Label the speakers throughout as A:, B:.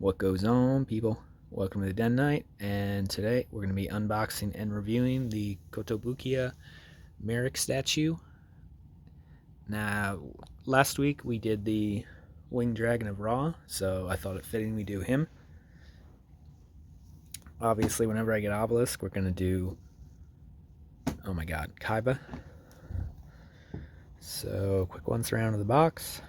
A: What goes on, people? Welcome to the Den Night, and today we're going to be unboxing and reviewing the Kotobukiya Marik statue. Now, last week we did the Winged Dragon of Ra, so I thought it fitting we do him. Obviously, whenever I get Obelisk, we're going to do, oh my god, Kaiba. So, quick once around of the box.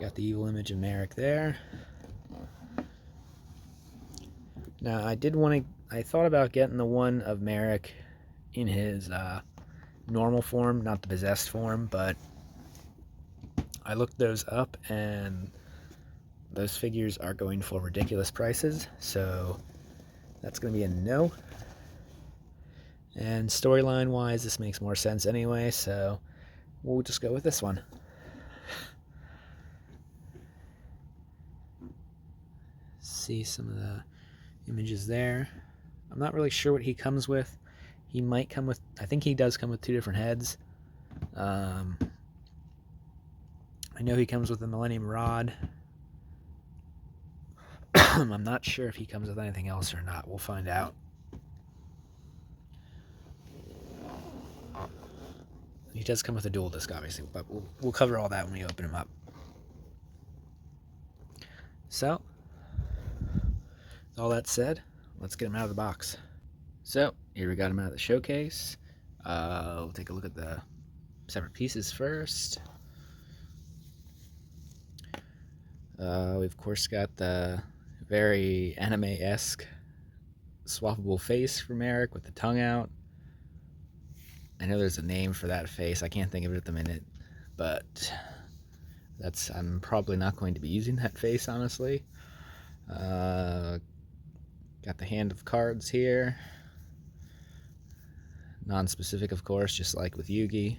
A: Got the evil image of Marik there. Now, I thought about getting the one of Marik in his normal form, not the possessed form, but I looked those up and those figures are going for ridiculous prices, so that's going to be a no. And storyline wise, this makes more sense anyway, so we'll just go with this one. See some of the images there. I'm not really sure what he comes with. He might come with, I think he does come with 2 different heads. I know he comes with the Millennium Rod. I'm not sure if he comes with anything else or not. We'll find out. He does come with a dual disc, obviously, but we'll cover all that when we open him up. So, with all that said, let's get him out of the box. So, here we got him out of the showcase. We'll take a look at the separate pieces first. We've of course got the very anime-esque swappable face for Marik with the tongue out. I know there's a name for that face. I can't think of it at the minute, but I'm probably not going to be using that face, honestly. Got the hand of cards here. Non-specific, of course, just like with Yugi.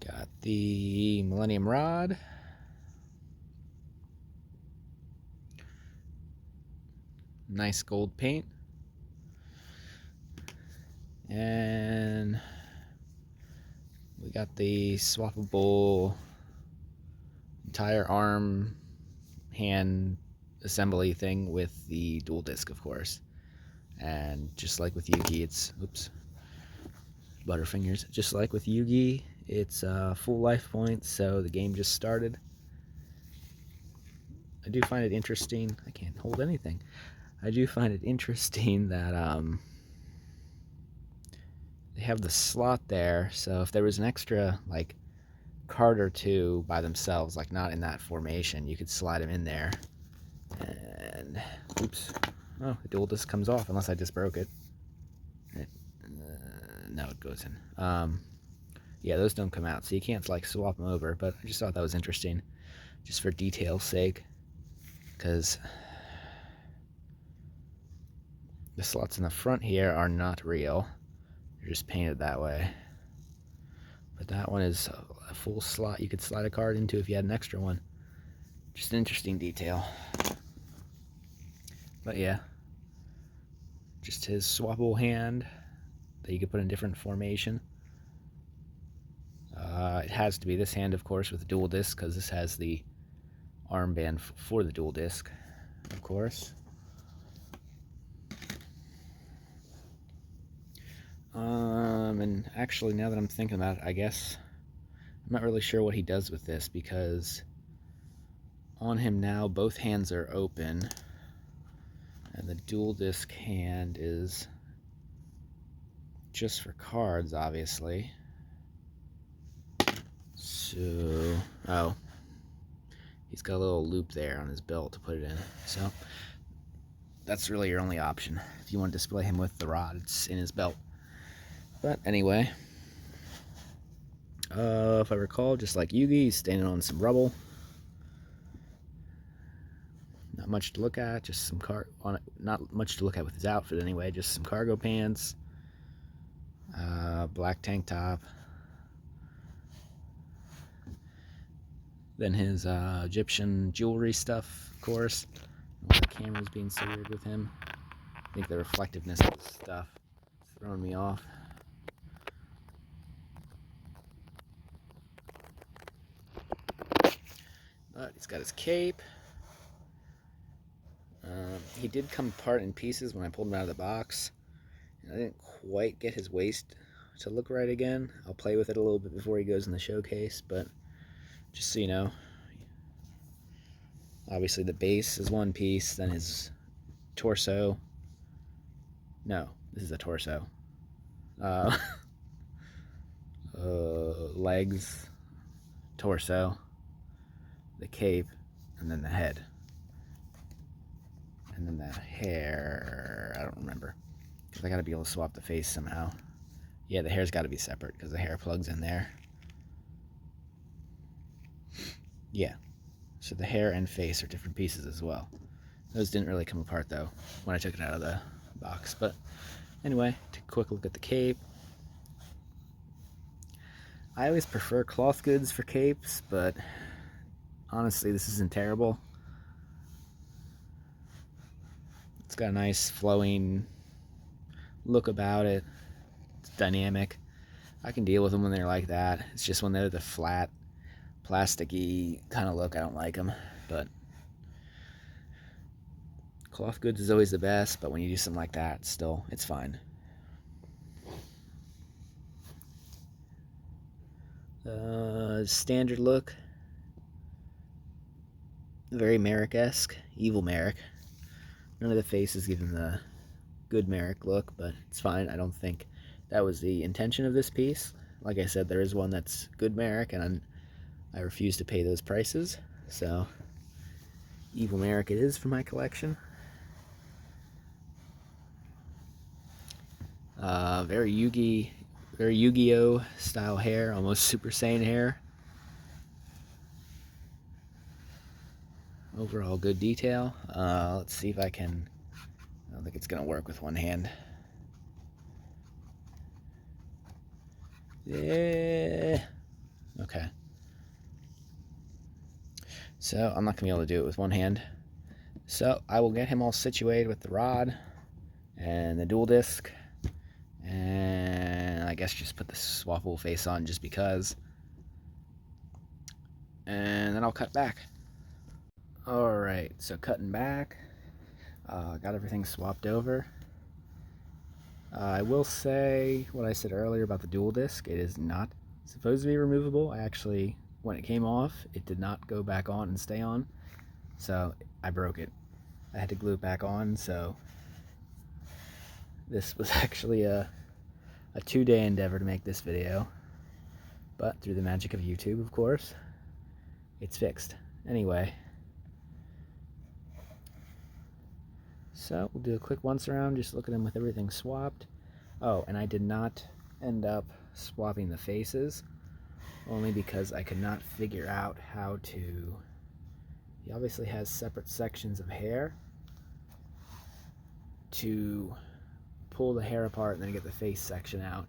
A: Got the Millennium Rod. Nice gold paint. And we got the swappable entire arm hand assembly thing with the dual disc, of course. And just like with Yugi, it's, oops, butterfingers. Just like with Yugi, it's full life points, so the game just started. I do find it interesting. I can't hold anything. I do find it interesting that they have the slot there, so if there was an extra like card or 2 by themselves, like not in that formation, you could slide them in there. And oops, oh, the dual disc comes off unless I just broke it. No, it goes in. Yeah, those don't come out, so you can't like swap them over, but I just thought that was interesting, just for detail's sake, because the slots in the front here are not real. They're just painted that way. But that one is a full slot you could slide a card into if you had an extra one. Just an interesting detail. But yeah, just his swappable hand that you could put in different formation. It has to be this hand, of course, with the dual disc, because this has the armband for the dual disc, of course. And actually, now that I'm thinking about it, I guess I'm not really sure what he does with this, because on him now both hands are open, and the dual disc hand is just for cards, obviously. So, oh, he's got a little loop there on his belt to put it in, so that's really your only option if you want to display him with the rod. It's in his belt. But anyway, if I recall, just like Yugi, he's standing on some rubble. Not much to look at, just some not much to look at with his outfit anyway, just some cargo pants, black tank top, then his Egyptian jewelry stuff, of course. The camera's being so weird with him. I think the reflectiveness of the stuff is throwing me off. But he's got his cape. He did come apart in pieces when I pulled him out of the box. I didn't quite get his waist to look right again. I'll play with it a little bit before he goes in the showcase, but just so you know, obviously the base is one piece, then his torso. No, this is a torso. Uh, legs, torso, the cape, and then the head. And then the hair, I don't remember. Because I gotta be able to swap the face somehow. Yeah, the hair's gotta be separate because the hair plugs in there. Yeah, so the hair and face are different pieces as well. Those didn't really come apart though when I took it out of the box. But anyway, take a quick look at the cape. I always prefer cloth goods for capes, but honestly, this isn't terrible. It's got a nice flowing look about it. It's dynamic. I can deal with them when they're like that. It's just when they're the flat, plasticky kind of look, I don't like them. But cloth goods is always the best, but when you do something like that, still, it's fine. Standard look. Very Marik-esque. Evil Marik. None of the faces give him the good Marik look, but it's fine. I don't think that was the intention of this piece. Like I said, there is one that's good Marik, and I refuse to pay those prices. So, Evil Marik it is for my collection. Very YuGiOh style hair, almost Super Saiyan hair. Overall good detail. Let's see if I can. I don't think it's gonna work with one hand. Yeah. Okay. So I'm not gonna be able to do it with one hand. So I will get him all situated with the rod and the dual disc, and I guess just put the swappable face on just because, and then I'll cut back. Alright, so cutting back, got everything swapped over. I will say what I said earlier about the dual disc. It is not supposed to be removable. I actually, when it came off, it did not go back on and stay on, so I broke it. I had to glue it back on, so this was actually a 2-day endeavor to make this video, but through the magic of YouTube, of course, it's fixed. Anyway, so we'll do a quick once around, just look at them with everything swapped. Oh, and I did not end up swapping the faces, only because I could not figure out how to. He obviously has separate sections of hair to pull the hair apart and then get the face section out,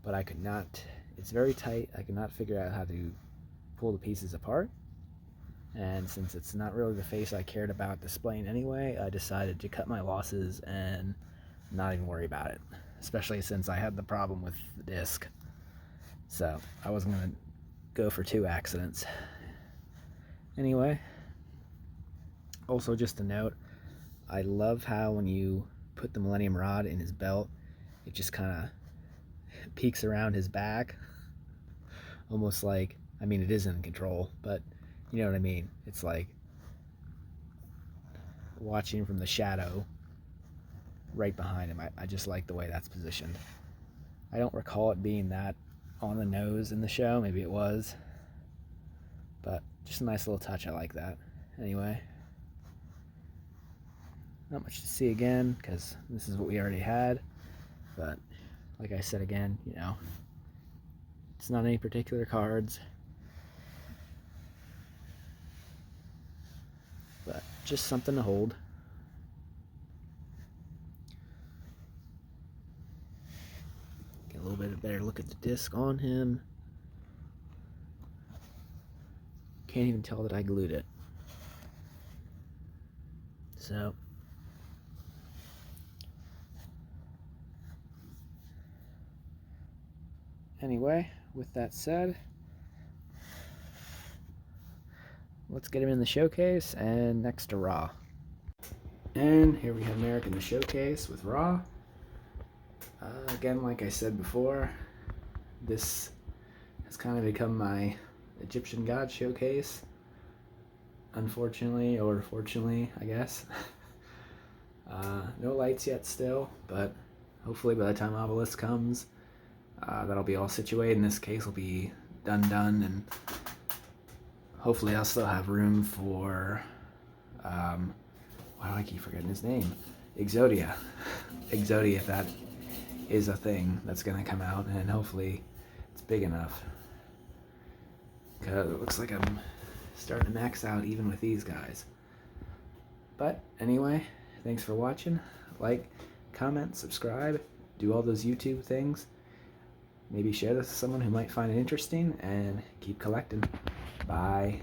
A: but I could not. It's very tight. I could not figure out how to pull the pieces apart, and since it's not really the face I cared about displaying anyway, I decided to cut my losses and not even worry about it, especially since I had the problem with the disc, so I wasn't going to go for 2 accidents. Anyway, also just a note, I love how when you put the Millennium Rod in his belt, it just kind of peeks around his back, almost like, I mean, it is in control, but you know what I mean. It's like watching from the shadow right behind him. I just like the way that's positioned. I don't recall it being that on the nose in the show. Maybe it was, but just a nice little touch. I like that. Anyway, not much to see again because this is what we already had, but like I said again, you know, it's not any particular cards, but just something to hold. Get a little bit of better look at the disc on him. Can't even tell that I glued it. So anyway, with that said, let's get him in the showcase and next to Raw. And here we have Marik in the showcase with Raw. Again, like I said before, this has kind of become my Egyptian god showcase. Unfortunately, or fortunately, I guess. No lights yet still, but hopefully by the time Obelisk comes, that'll be all situated, and this case will be done, and hopefully I'll still have room for, why do I keep forgetting his name? Exodia. Exodia, if that is a thing that's going to come out, and hopefully it's big enough. Because it looks like I'm starting to max out even with these guys. But anyway, thanks for watching. Like, comment, subscribe, do all those YouTube things. Maybe share this with someone who might find it interesting, and keep collecting. Bye.